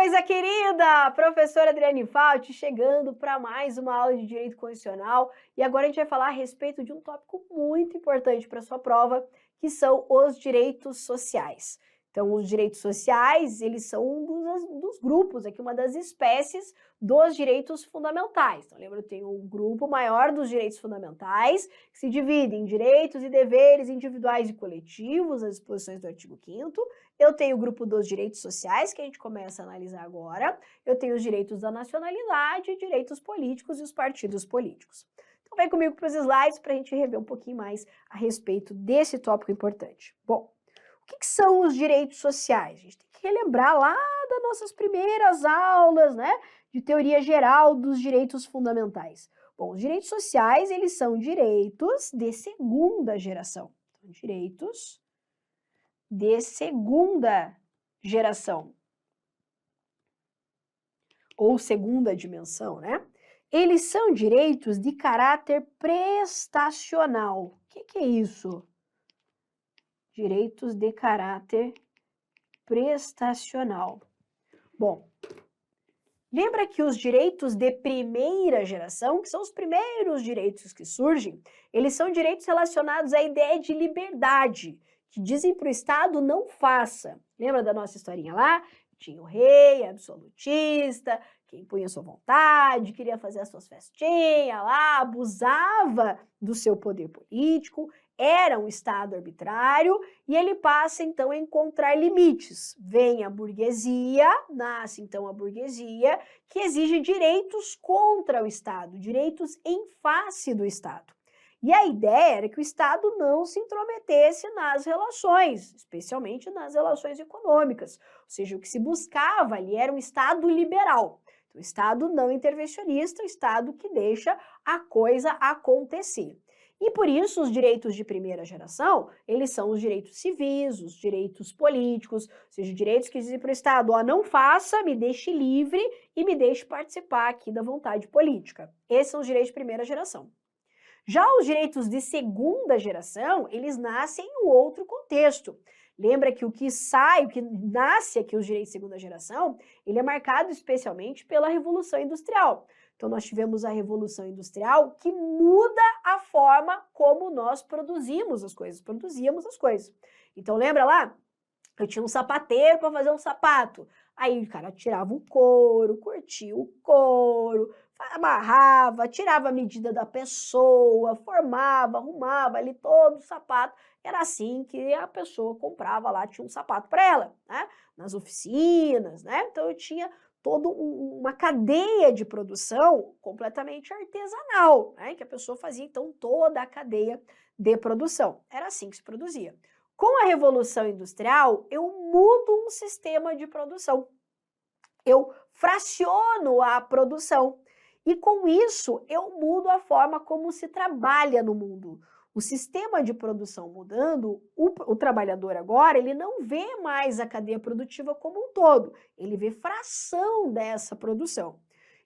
coisa querida! Professora Adriane Falti chegando para mais uma aula de Direito Constitucional e agora a gente vai falar a respeito de um tópico muito importante para sua prova, que são os direitos sociais. Então, os direitos sociais, eles são um dos grupos, aqui uma das espécies dos direitos fundamentais. Então, lembra, eu tenho um grupo maior dos direitos fundamentais, que se divide em direitos e deveres individuais e coletivos, as disposições do artigo 5º. Eu tenho o grupo dos direitos sociais, que a gente começa a analisar agora. Eu tenho os direitos da nacionalidade, direitos políticos e os partidos políticos. Então, vem comigo para os slides para a gente rever um pouquinho mais a respeito desse tópico importante. Bom, o que são os direitos sociais? A gente tem que relembrar lá das nossas primeiras aulas, né, de teoria geral dos direitos fundamentais. Bom, os direitos sociais, eles são direitos de segunda geração. Então, direitos de segunda geração, ou segunda dimensão, né? Eles são direitos de caráter prestacional. O que é isso? Direitos de caráter prestacional. Bom, lembra que os direitos de primeira geração, que são os primeiros direitos que surgem, eles são direitos relacionados à ideia de liberdade, que dizem para o Estado não faça. Lembra da nossa historinha lá? Tinha o rei absolutista, que impunha sua vontade, queria fazer as suas festinhas lá, abusava do seu poder político, era um Estado arbitrário e ele passa então a encontrar limites. Vem a burguesia, nasce então a burguesia, que exige direitos contra o Estado, direitos em face do Estado. E a ideia era que o Estado não se intrometesse nas relações, especialmente nas relações econômicas. Ou seja, o que se buscava ali era um Estado liberal. Então, o Estado não intervencionista, o Estado que deixa a coisa acontecer. E por isso os direitos de primeira geração, eles são os direitos civis, os direitos políticos, ou seja, direitos que dizem para o Estado, ó, não faça, me deixe livre e me deixe participar aqui da vontade política. Esses são os direitos de primeira geração. Já os direitos de segunda geração, eles nascem em um outro contexto. Lembra que o que nasce aqui, os direitos de segunda geração, ele é marcado especialmente pela Revolução Industrial. Então, nós tivemos a Revolução Industrial que muda a forma como nós produzimos as coisas. Então, lembra lá? Eu tinha um sapateiro para fazer um sapato. Aí o cara tirava o couro, curtia o couro, amarrava, tirava a medida da pessoa, formava, arrumava ali todo o sapato. Era assim que a pessoa comprava lá, tinha um sapato para ela, né? Nas oficinas, né? Então eu tinha toda uma cadeia de produção completamente artesanal, né? Que a pessoa fazia então toda a cadeia de produção. Era assim que se produzia. Com a Revolução Industrial, eu mudo um sistema de produção. Eu fraciono a produção. E com isso, eu mudo a forma como se trabalha no mundo. O sistema de produção mudando, o trabalhador agora, ele não vê mais a cadeia produtiva como um todo. Ele vê fração dessa produção.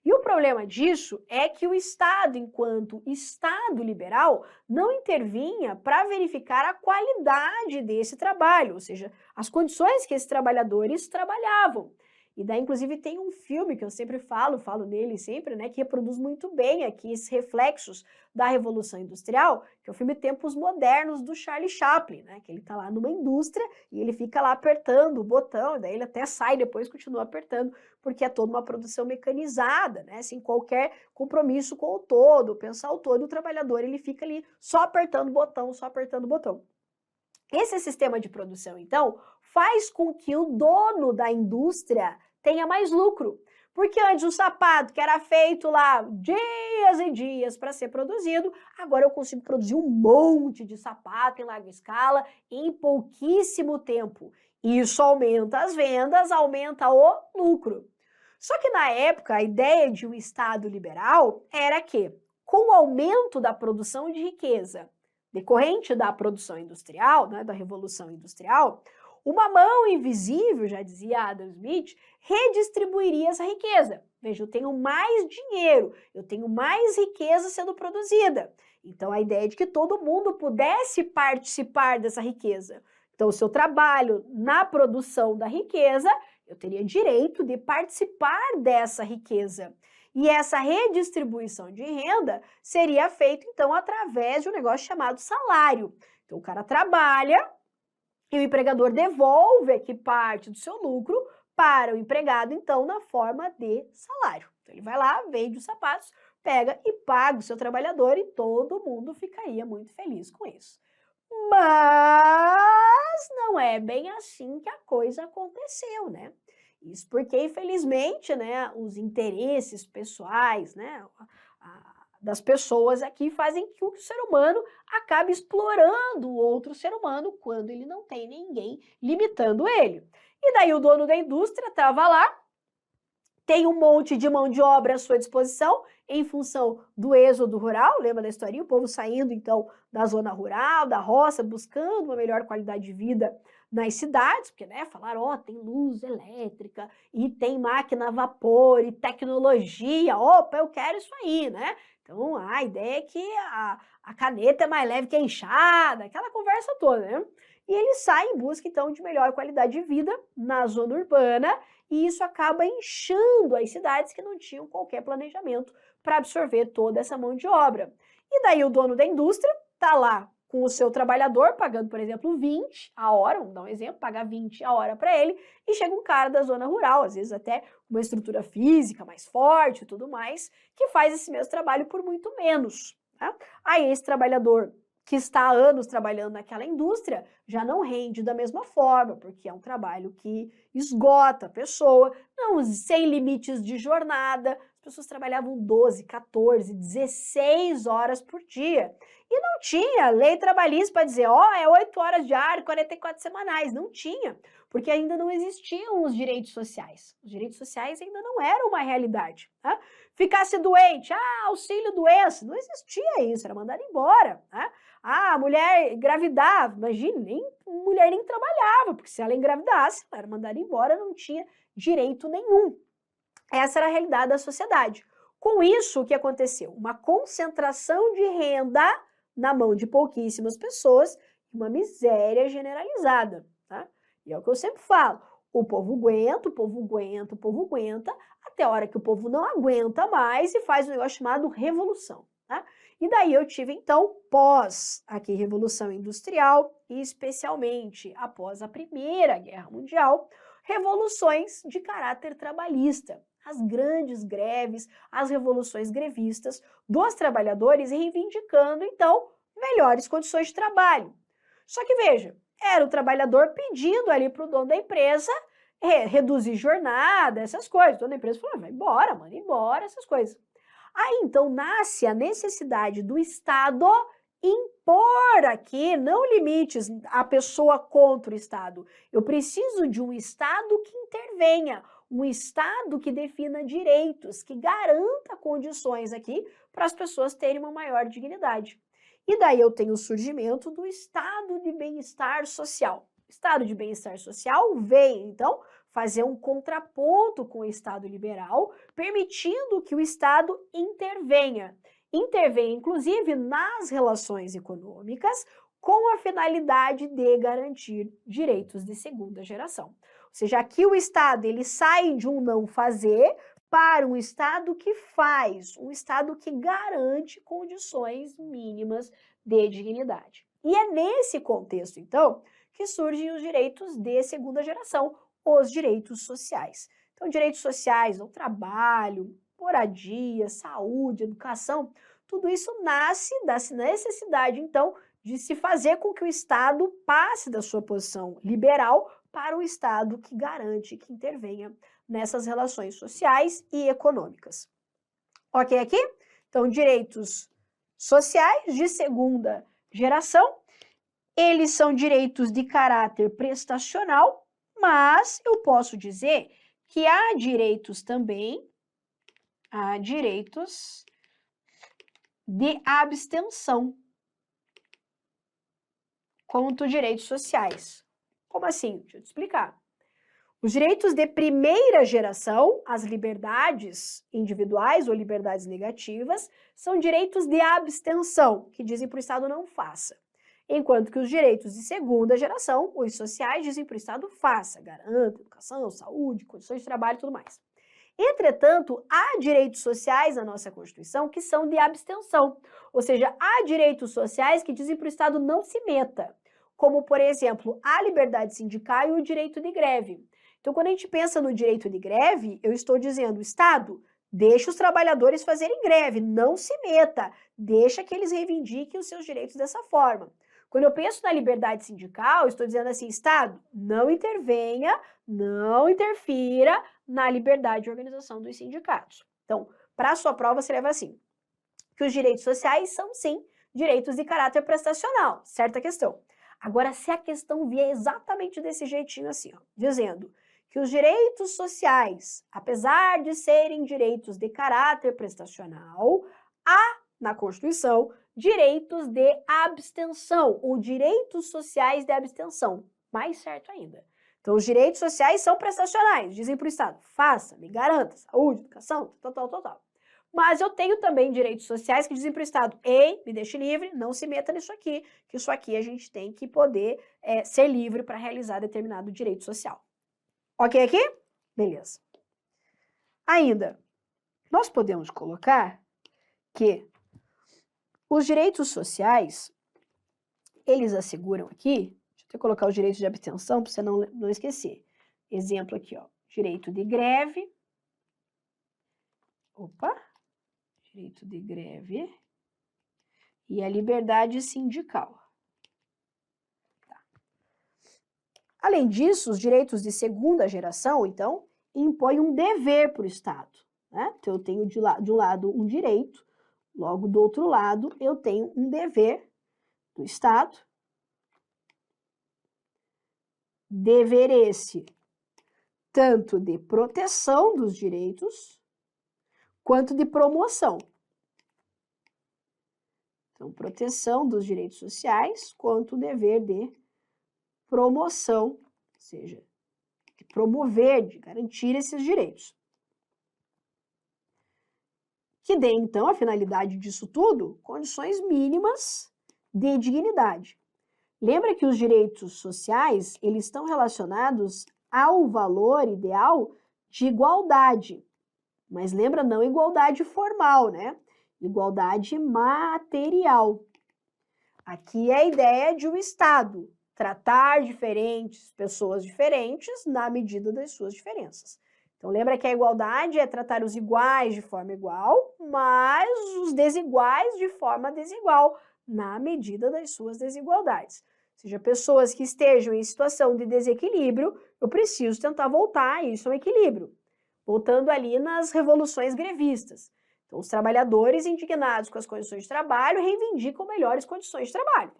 E o problema disso é que o Estado, enquanto Estado liberal, não intervinha para verificar a qualidade desse trabalho, ou seja, as condições que esses trabalhadores trabalhavam. E daí, inclusive, tem um filme que eu sempre falo nele sempre, né, que reproduz muito bem aqui esses reflexos da Revolução Industrial, que é o filme Tempos Modernos, do Charlie Chaplin, né, que ele tá lá numa indústria e ele fica lá apertando o botão, e daí ele até sai depois, continua apertando, porque é toda uma produção mecanizada, né, sem qualquer compromisso com o todo, pensar o todo, o trabalhador, ele fica ali só apertando o botão, só apertando o botão. Esse sistema de produção, então, faz com que o dono da indústria tenha mais lucro. Porque antes o sapato, que era feito lá dias e dias para ser produzido, agora eu consigo produzir um monte de sapato em larga escala em pouquíssimo tempo. Isso aumenta as vendas, aumenta o lucro. Só que na época, a ideia de um Estado liberal era que, com o aumento da produção de riqueza, decorrente da produção industrial, né, da Revolução Industrial, uma mão invisível, já dizia Adam Smith, redistribuiria essa riqueza. Veja, eu tenho mais dinheiro, eu tenho mais riqueza sendo produzida. Então, a ideia é de que todo mundo pudesse participar dessa riqueza. Então, o seu trabalho na produção da riqueza Eu teria direito de participar dessa riqueza. E essa redistribuição de renda seria feita, então, através de um negócio chamado salário. Então, o cara trabalha e o empregador devolve aqui parte do seu lucro para o empregado, então, na forma de salário. Então, ele vai lá, vende os sapatos, pega e paga o seu trabalhador e todo mundo ficaria muito feliz com isso. Mas não é bem assim que a coisa aconteceu, né? Isso porque, infelizmente, né, os interesses pessoais, né, das pessoas aqui fazem com que o ser humano acabe explorando o outro ser humano quando ele não tem ninguém limitando ele. E daí o dono da indústria estava lá, tem um monte de mão de obra à sua disposição em função do êxodo rural, lembra da historinha? O povo saindo, então, da zona rural, da roça, buscando uma melhor qualidade de vida nas cidades, porque, né, falaram, ó, tem luz elétrica, e tem máquina a vapor, e tecnologia, opa, eu quero isso aí, né? Então, a ideia é que a caneta é mais leve que a enxada, aquela conversa toda, né? E ele sai em busca, então, de melhor qualidade de vida na zona urbana, e isso acaba inchando as cidades que não tinham qualquer planejamento para absorver toda essa mão de obra. E daí o dono da indústria está lá com o seu trabalhador, pagando, por exemplo, 20 a hora, vamos dar um exemplo, pagar 20 a hora para ele, e chega um cara da zona rural, às vezes até uma estrutura física mais forte e tudo mais, que faz esse mesmo trabalho por muito menos. Tá? Aí esse trabalhador que está há anos trabalhando naquela indústria, já não rende da mesma forma, porque é um trabalho que esgota a pessoa, não, sem limites de jornada, as pessoas trabalhavam 12, 14, 16 horas por dia. E não tinha lei trabalhista para dizer, ó, é 8 horas diárias, 44 semanais, não tinha, porque ainda não existiam os direitos sociais. Os direitos sociais ainda não eram uma realidade. Tá? Ficasse doente, auxílio doença, não existia isso, era mandado embora. Tá? A mulher engravidava, imagine, mulher nem trabalhava, porque se ela engravidasse, ela era mandada embora, não tinha direito nenhum. Essa era a realidade da sociedade. Com isso, o que aconteceu? Uma concentração de renda na mão de pouquíssimas pessoas, uma miséria generalizada. Tá? E é o que eu sempre falo, o povo aguenta, o povo aguenta, o povo aguenta, até a hora que o povo não aguenta mais e faz um negócio chamado revolução. Tá? E daí eu tive, então, pós aqui Revolução Industrial, e especialmente após a Primeira Guerra Mundial, revoluções de caráter trabalhista. As grandes greves, as revoluções grevistas dos trabalhadores reivindicando, então, melhores condições de trabalho. Só que veja, era o trabalhador pedindo ali para o dono da empresa reduzir jornada, essas coisas. O dono da empresa falou, vai embora, manda embora, essas coisas. Aí, então, nasce a necessidade do Estado impor aqui, não limites à pessoa contra o Estado. Eu preciso de um Estado que intervenha, um Estado que defina direitos, que garanta condições aqui para as pessoas terem uma maior dignidade. E daí eu tenho o surgimento do Estado de Bem-Estar Social. O Estado de Bem-Estar Social veio, então, fazer um contraponto com o Estado liberal, permitindo que o Estado intervenha. Intervenha, inclusive, nas relações econômicas, com a finalidade de garantir direitos de segunda geração. Ou seja, aqui o Estado ele sai de um não fazer para um Estado que faz, um Estado que garante condições mínimas de dignidade. E é nesse contexto, então, que surgem os direitos de segunda geração, os direitos sociais. Então, direitos sociais ao trabalho, moradia, saúde, educação, tudo isso nasce da necessidade, então, de se fazer com que o Estado passe da sua posição liberal para um Estado que garante, que intervenha nessas relações sociais e econômicas. Ok aqui? Então, direitos sociais de segunda geração, eles são direitos de caráter prestacional, mas eu posso dizer que há direitos também, há direitos de abstenção, quanto direitos sociais. Como assim? Deixa eu te explicar. Os direitos de primeira geração, as liberdades individuais ou liberdades negativas, são direitos de abstenção, que dizem para o Estado não faça. enquanto que os direitos de segunda geração, os sociais, dizem para o Estado faça, garanta educação, saúde, condições de trabalho e tudo mais. Entretanto, há direitos sociais na nossa Constituição que são de abstenção, ou seja, há direitos sociais que dizem para o Estado não se meta, como, por exemplo, a liberdade sindical e o direito de greve. Então, quando a gente pensa no direito de greve, eu estou dizendo, Estado, deixa os trabalhadores fazerem greve, não se meta, deixa que eles reivindiquem os seus direitos dessa forma. Quando eu penso na liberdade sindical, eu estou dizendo assim, Estado, não intervenha, não interfira na liberdade de organização dos sindicatos. Então, para a sua prova, você leva assim, que os direitos sociais são, sim, direitos de caráter prestacional, certa questão. Agora, se a questão vier exatamente desse jeitinho assim, ó, dizendo que os direitos sociais, apesar de serem direitos de caráter prestacional, há na Constituição direitos de abstenção, ou direitos sociais de abstenção, mais certo ainda. Então, os direitos sociais são prestacionais, dizem para o Estado, faça, me garanta, saúde, educação, tal. Mas eu tenho também direitos sociais que dizem para o Estado, ei, me deixe livre, não se meta nisso aqui, que isso aqui a gente tem que poder ser livre para realizar determinado direito social. Ok aqui? Beleza. Ainda, nós podemos colocar que os direitos sociais, eles asseguram aqui, deixa eu até colocar os direitos de abstenção para você não esquecer. Exemplo aqui, ó, direito de greve. Direito de greve e a liberdade sindical. Tá. Além disso, os direitos de segunda geração, então, impõem um dever para o Estado. Né? Então, eu tenho de um lado um direito, logo do outro lado eu tenho um dever do Estado. Dever esse tanto de proteção dos direitos, quanto de promoção. Então, proteção dos direitos sociais, quanto o dever de promoção, ou seja, de promover, de garantir esses direitos. Que dê, então, a finalidade disso tudo, condições mínimas de dignidade. Lembra que os direitos sociais, eles estão relacionados ao valor ideal de igualdade. Mas lembra, não igualdade formal, né? Igualdade material. Aqui é a ideia de um Estado tratar pessoas diferentes na medida das suas diferenças. Então, lembra que a igualdade é tratar os iguais de forma igual, mas os desiguais de forma desigual, na medida das suas desigualdades. Ou seja, pessoas que estejam em situação de desequilíbrio, eu preciso tentar voltar isso ao equilíbrio. Voltando ali nas revoluções grevistas. Então, os trabalhadores indignados com as condições de trabalho reivindicam melhores condições de trabalho.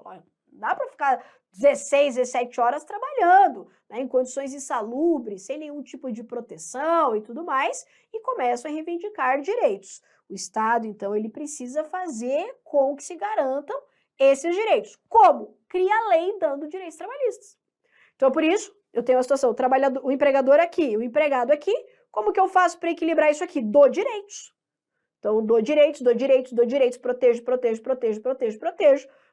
Não dá para ficar 16, 17 horas trabalhando, né, em condições insalubres, sem nenhum tipo de proteção e tudo mais, e começam a reivindicar direitos. O Estado, então, ele precisa fazer com que se garantam esses direitos. Como? Cria a lei dando direitos trabalhistas. Então, por isso, eu tenho a situação, o empregador aqui, o empregado aqui. Como que eu faço para equilibrar isso aqui? Dou direitos. Então, dou direitos, protejo,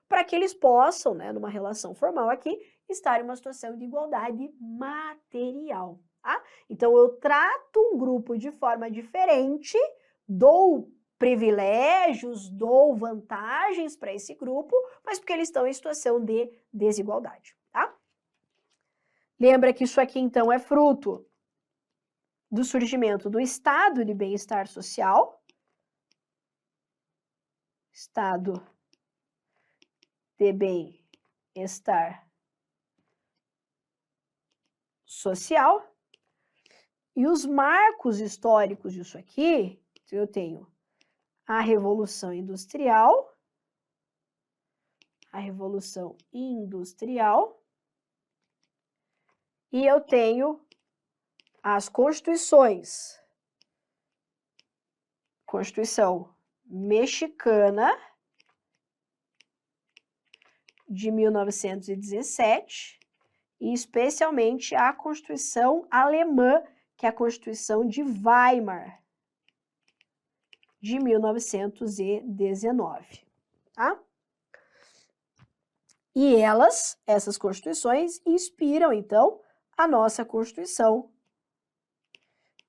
para que eles possam, né, numa relação formal aqui, estar em uma situação de igualdade material. Tá? Então, eu trato um grupo de forma diferente, dou privilégios, dou vantagens para esse grupo, mas porque eles estão em situação de desigualdade. Tá? Lembra que isso aqui, então, é fruto do surgimento do estado de bem-estar social, estado de bem-estar social, e os marcos históricos disso aqui, eu tenho a Revolução Industrial, e eu tenho as constituições, Constituição Mexicana de 1917 e especialmente a Constituição Alemã, que é a Constituição de Weimar de 1919, tá? E essas constituições, inspiram, então, a nossa Constituição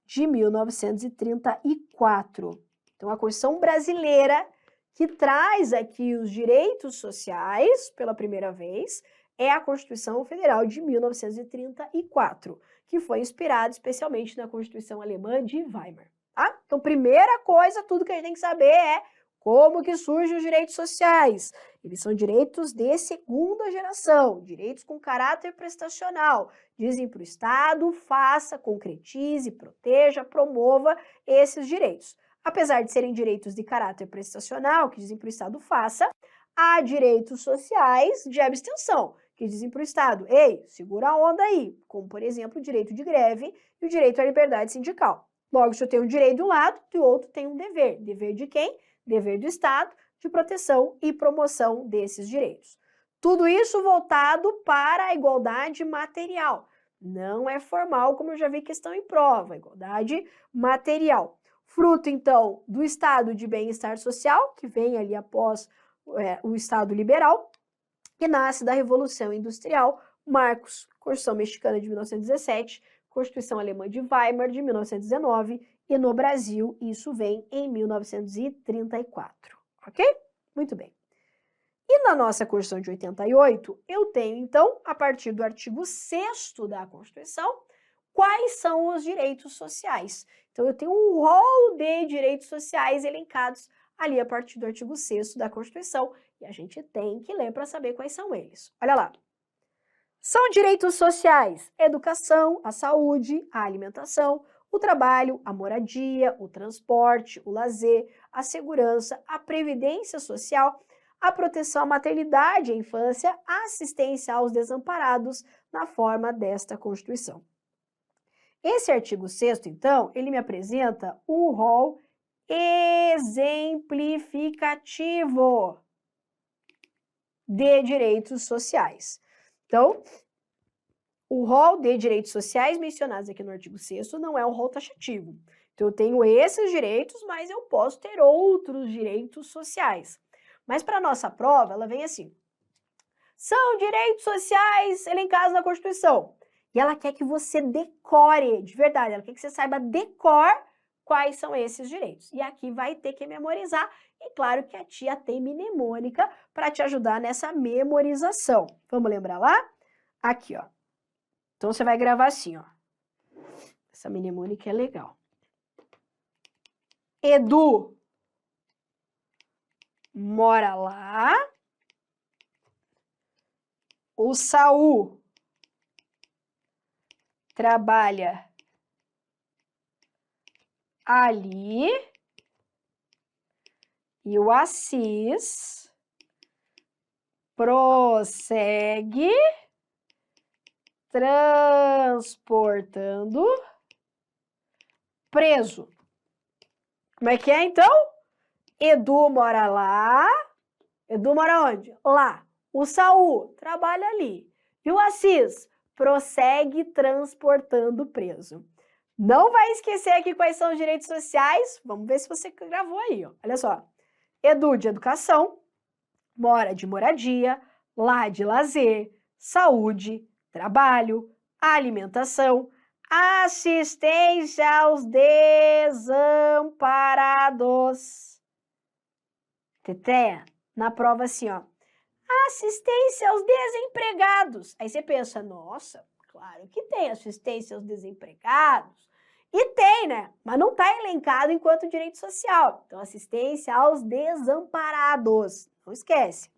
de 1934. Então, a Constituição brasileira, que traz aqui os direitos sociais pela primeira vez, é a Constituição Federal de 1934, que foi inspirada especialmente na Constituição Alemã de Weimar. Tá? Então, primeira coisa, tudo que a gente tem que saber é como que surgem os direitos sociais. Eles são direitos de segunda geração, direitos com caráter prestacional. Dizem para o Estado, faça, concretize, proteja, promova esses direitos. Apesar de serem direitos de caráter prestacional, que dizem para o Estado, faça, há direitos sociais de abstenção, que dizem para o Estado, ei, segura a onda aí, como, por exemplo, o direito de greve e o direito à liberdade sindical. Logo, se eu tenho um direito de um lado, do outro tem um dever. Dever de quem? Dever do Estado, de proteção e promoção desses direitos. Tudo isso voltado para a igualdade material. Não é formal, como eu já vi questão em prova, igualdade material. Fruto, então, do estado de bem-estar social, que vem ali após o Estado liberal, que nasce da Revolução Industrial, marcos, Constituição Mexicana de 1917, Constituição Alemã de Weimar de 1919, e no Brasil isso vem em 1934, ok? Muito bem. E na nossa Constituição de 88, eu tenho, então, a partir do artigo 6º da Constituição, quais são os direitos sociais. Então, eu tenho um rol de direitos sociais elencados ali a partir do artigo 6º da Constituição, e a gente tem que ler para saber quais são eles. Olha lá. São direitos sociais: educação, a saúde, a alimentação, o trabalho, a moradia, o transporte, o lazer, a segurança, a previdência social, a proteção à maternidade e à infância, a assistência aos desamparados na forma desta Constituição. Esse artigo 6º, então, ele me apresenta um rol exemplificativo de direitos sociais. Então, o rol de direitos sociais mencionados aqui no artigo 6º não é um rol taxativo. Então, eu tenho esses direitos, mas eu posso ter outros direitos sociais. Mas para a nossa prova, ela vem assim. São direitos sociais elencados na Constituição. E ela quer que você decore, de verdade, ela quer que você saiba quais são esses direitos. E aqui vai ter que memorizar. E claro que a tia tem mnemônica para te ajudar nessa memorização. Vamos lembrar lá? Aqui, ó. Então, você vai gravar assim, ó. Essa mnemônica é legal. Edu mora lá. O Saul trabalha ali. E o Assis prossegue transportando preso. Como é que é, então? Edu mora lá. Edu mora onde? Lá. O Saul trabalha ali. E o Assis prossegue transportando preso. Não vai esquecer aqui quais são os direitos sociais. Vamos ver se você gravou aí, ó. Olha só. Edu de educação, mora de moradia, lá de lazer, saúde, trabalho, alimentação, assistência aos desamparados. Teté, na prova assim, ó. Assistência aos desempregados. Aí você pensa, nossa, claro que tem assistência aos desempregados. E tem, né? Mas não está elencado enquanto direito social. Então, assistência aos desamparados. Não esquece.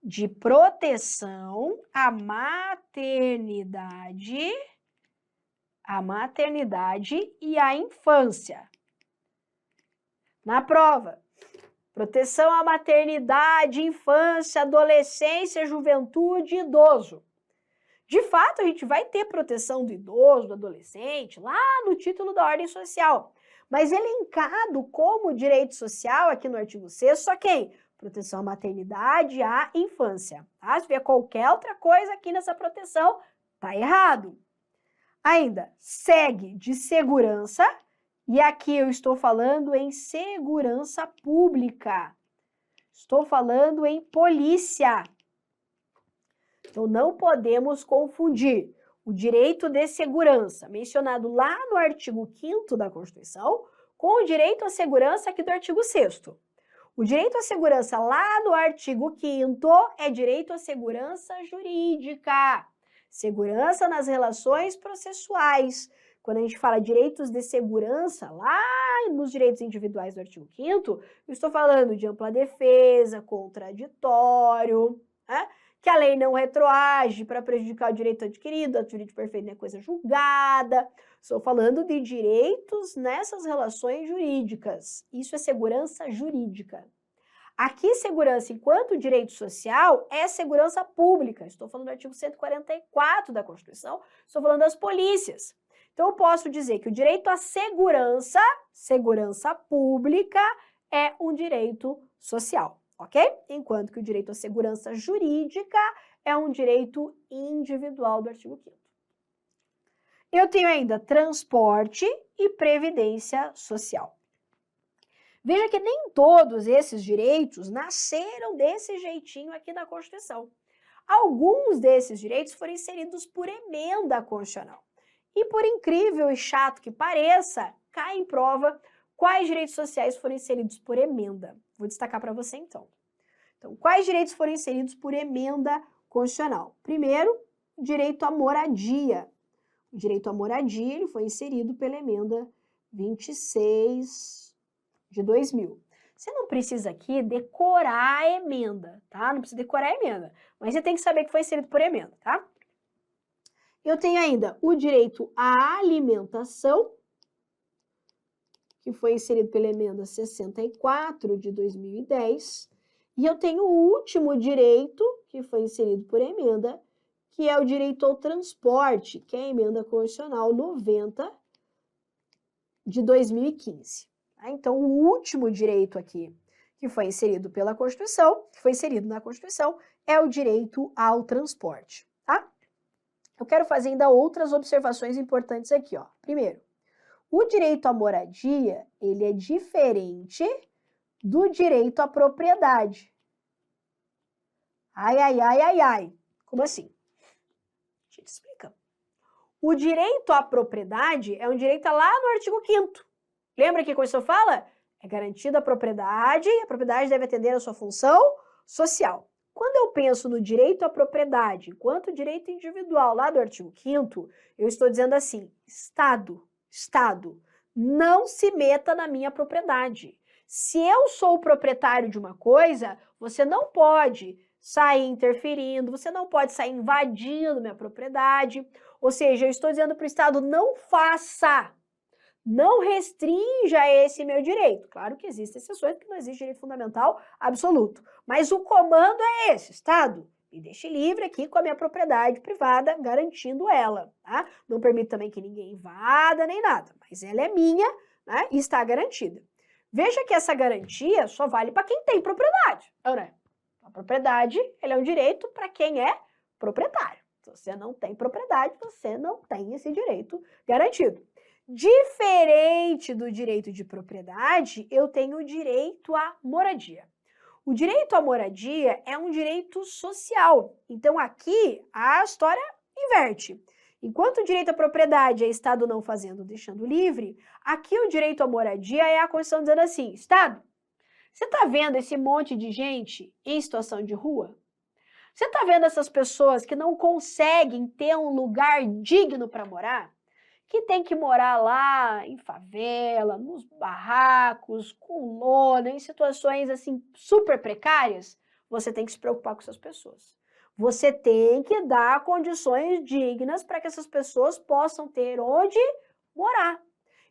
De proteção à maternidade e à infância. Na prova, proteção à maternidade, infância, adolescência, juventude e idoso. De fato, a gente vai ter proteção do idoso, do adolescente, lá no título da ordem social. Mas elencado como direito social aqui no artigo 6º, só quem? Proteção à maternidade e à infância. Tá? Se tiver qualquer outra coisa aqui nessa proteção, tá errado. Ainda, segue de segurança, e aqui eu estou falando em segurança pública. Estou falando em polícia. Então, não podemos confundir o direito de segurança, mencionado lá no artigo 5º da Constituição, com o direito à segurança aqui do artigo 6º. O direito à segurança lá no artigo 5º é direito à segurança jurídica, segurança nas relações processuais. Quando a gente fala direitos de segurança, lá nos direitos individuais do artigo 5º, eu estou falando de ampla defesa, contraditório, né? Que a lei não retroage para prejudicar o direito adquirido, o direito perfeito não é coisa julgada. Estou falando de direitos nessas relações jurídicas. Isso é segurança jurídica. Aqui, segurança enquanto direito social é segurança pública. Estou falando do artigo 144 da Constituição, estou falando das polícias. Então, eu posso dizer que o direito à segurança, segurança pública, é um direito social, ok? Enquanto que o direito à segurança jurídica é um direito individual do artigo 5º. Eu tenho ainda transporte e previdência social. Veja que nem todos esses direitos nasceram desse jeitinho aqui na Constituição. Alguns desses direitos foram inseridos por emenda constitucional. E por incrível e chato que pareça, cai em prova quais direitos sociais foram inseridos por emenda. Vou destacar para você então. Então, quais direitos foram inseridos por emenda constitucional? Primeiro, o direito à moradia. O direito à moradia ele foi inserido pela emenda 26 de 2000. Você não precisa aqui decorar a emenda, tá? Não precisa decorar a emenda, mas você tem que saber que foi inserido por emenda, tá? Eu tenho ainda o direito à alimentação, que foi inserido pela emenda 64 de 2010, e eu tenho o último direito, que foi inserido por emenda, que é o direito ao transporte, que é a emenda constitucional 90 de 2015. Então, o último direito aqui que foi inserido pela Constituição, que foi inserido na Constituição, é o direito ao transporte, tá? Eu quero fazer ainda outras observações importantes aqui, ó. Primeiro, o direito à moradia, ele é diferente do direito à propriedade. Ai. Como assim? Deixa eu te explicar. O direito à propriedade é um direito lá no artigo 5º. Lembra que a Constituição fala? É garantida a propriedade e a propriedade deve atender a sua função social. Quando eu penso no direito à propriedade, enquanto direito individual lá do artigo 5º, eu estou dizendo assim, Estado, não se meta na minha propriedade. Se eu sou o proprietário de uma coisa, você não pode sair interferindo, você não pode sair invadindo minha propriedade. Ou seja, eu estou dizendo para o Estado, não faça, não restrinja esse meu direito. Claro que existem exceções, porque não existe direito fundamental absoluto. Mas o comando é esse, Estado, me deixe livre aqui com a minha propriedade privada, garantindo ela, tá? Não permito também que ninguém invada nem nada, mas ela é minha, né, e está garantida. Veja que essa garantia só vale para quem tem propriedade, não é? A propriedade, ele é um direito para quem é proprietário. Se você não tem propriedade, você não tem esse direito garantido. Diferente do direito de propriedade, eu tenho o direito à moradia. O direito à moradia é um direito social. Então, aqui, a história inverte. Enquanto o direito à propriedade é Estado não fazendo, deixando livre, aqui o direito à moradia é a Constituição dizendo assim, Estado, você está vendo esse monte de gente em situação de rua? Você está vendo essas pessoas que não conseguem ter um lugar digno para morar? Que tem que morar lá em favela, nos barracos, com lona, em situações assim super precárias? Você tem que se preocupar com essas pessoas. Você tem que dar condições dignas para que essas pessoas possam ter onde morar.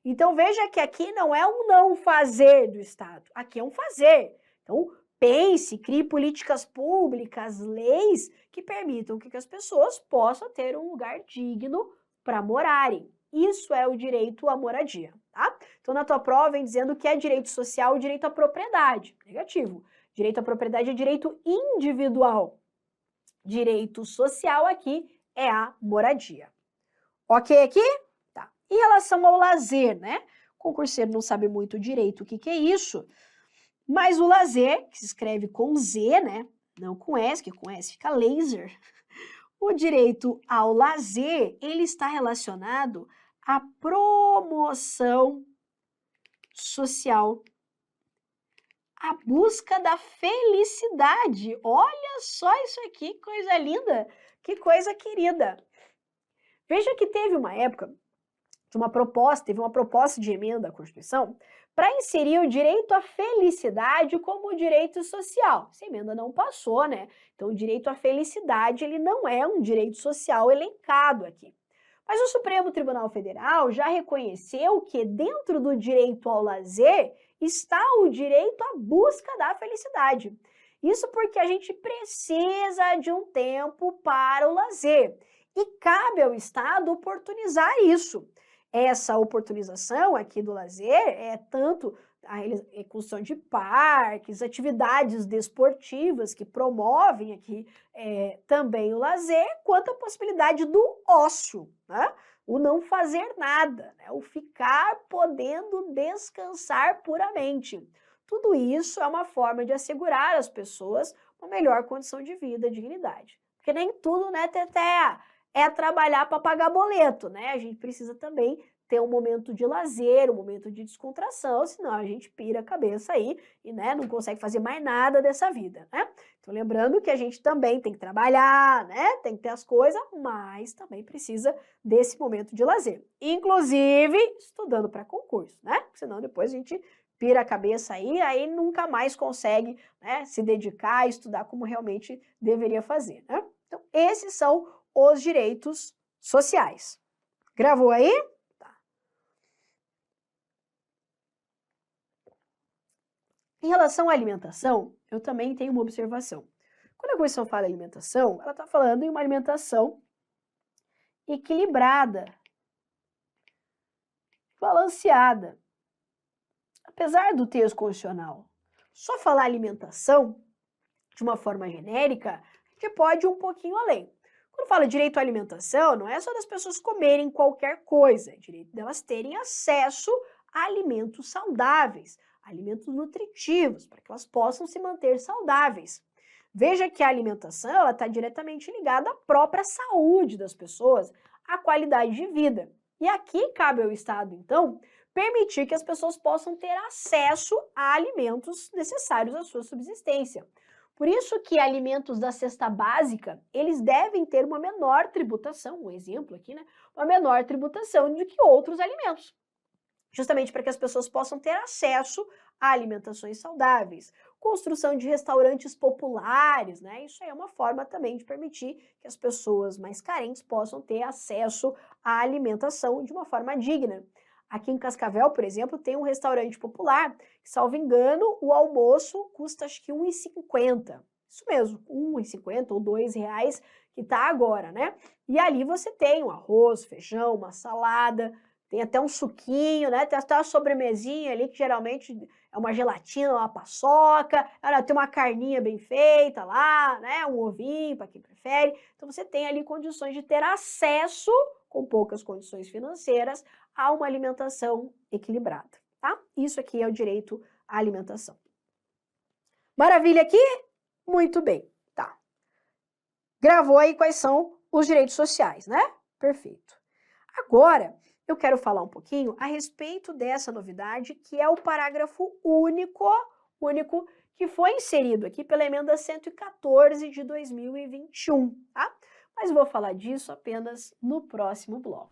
Então, veja que aqui não é um não fazer do Estado, aqui é um fazer. Então, pense, crie políticas públicas, leis que permitam que as pessoas possam ter um lugar digno para morarem. Isso é o direito à moradia, tá? Então, na tua prova, vem dizendo que é direito social o direito à propriedade. Negativo. Direito à propriedade é direito individual. Direito social aqui é a moradia. Ok aqui? Tá. Em relação ao lazer, né? O concurseiro não sabe muito direito o que é isso, mas o lazer, que se escreve com Z, né? Não com S, que com S fica laser. O direito ao lazer, ele está relacionado à promoção social, à busca da felicidade. Olha só isso aqui, que coisa linda, que coisa querida. Veja que teve uma época teve uma proposta de emenda à Constituição para inserir o direito à felicidade como direito social. Essa emenda não passou, né? Então, o direito à felicidade, ele não é um direito social elencado aqui. Mas o Supremo Tribunal Federal já reconheceu que dentro do direito ao lazer está o direito à busca da felicidade. Isso porque a gente precisa de um tempo para o lazer e cabe ao Estado oportunizar isso. Essa oportunização aqui do lazer é tanto a construção de parques, atividades desportivas que promovem aqui também o lazer, quanto a possibilidade do ócio, né? O não fazer nada, né? O ficar podendo descansar puramente. Tudo isso é uma forma de assegurar às pessoas uma melhor condição de vida e dignidade. Porque nem tudo, né, Teté, é trabalhar para pagar boleto, né? A gente precisa também ter um momento de lazer, um momento de descontração, senão a gente pira a cabeça aí e, né, não consegue fazer mais nada dessa vida, né? Então, lembrando que a gente também tem que trabalhar, né? Tem que ter as coisas, mas também precisa desse momento de lazer. Inclusive, estudando para concurso, né? Senão depois a gente pira a cabeça aí nunca mais consegue, né, se dedicar a estudar como realmente deveria fazer, né? Então, esses são os direitos sociais. Gravou aí? Tá. Em relação à alimentação, eu também tenho uma observação. Quando a Constituição fala em alimentação, ela está falando em uma alimentação equilibrada, balanceada. Apesar do texto constitucional só falar alimentação de uma forma genérica, a gente pode ir um pouquinho além. Quando fala direito à alimentação, não é só das pessoas comerem qualquer coisa, é direito delas terem acesso a alimentos saudáveis, alimentos nutritivos, para que elas possam se manter saudáveis. Veja que a alimentação está diretamente ligada à própria saúde das pessoas, à qualidade de vida. E aqui cabe ao Estado, então, permitir que as pessoas possam ter acesso a alimentos necessários à sua subsistência. Por isso que alimentos da cesta básica, eles devem ter uma menor tributação, um exemplo aqui, né? Uma menor tributação do que outros alimentos. Justamente para que as pessoas possam ter acesso a alimentações saudáveis. Construção de restaurantes populares, né? Isso aí é uma forma também de permitir que as pessoas mais carentes possam ter acesso à alimentação de uma forma digna. Aqui em Cascavel, por exemplo, tem um restaurante popular, que, salvo engano, o almoço custa acho que R$ 1,50. Isso mesmo, R$ 1,50 ou R$ 2,00 que está agora, né? E ali você tem um arroz, feijão, uma salada, tem até um suquinho, né? Tem até uma sobremesinha ali, que geralmente é uma gelatina, uma paçoca, tem uma carninha bem feita lá, né? Um ovinho, para quem prefere. Então, você tem ali condições de ter acesso, com poucas condições financeiras, a uma alimentação equilibrada, tá? Isso aqui é o direito à alimentação. Maravilha aqui? Muito bem, tá. Gravou aí quais são os direitos sociais, né? Perfeito. Agora, eu quero falar um pouquinho a respeito dessa novidade, que é o parágrafo único que foi inserido aqui pela emenda 114 de 2021, tá? Mas vou falar disso apenas no próximo bloco.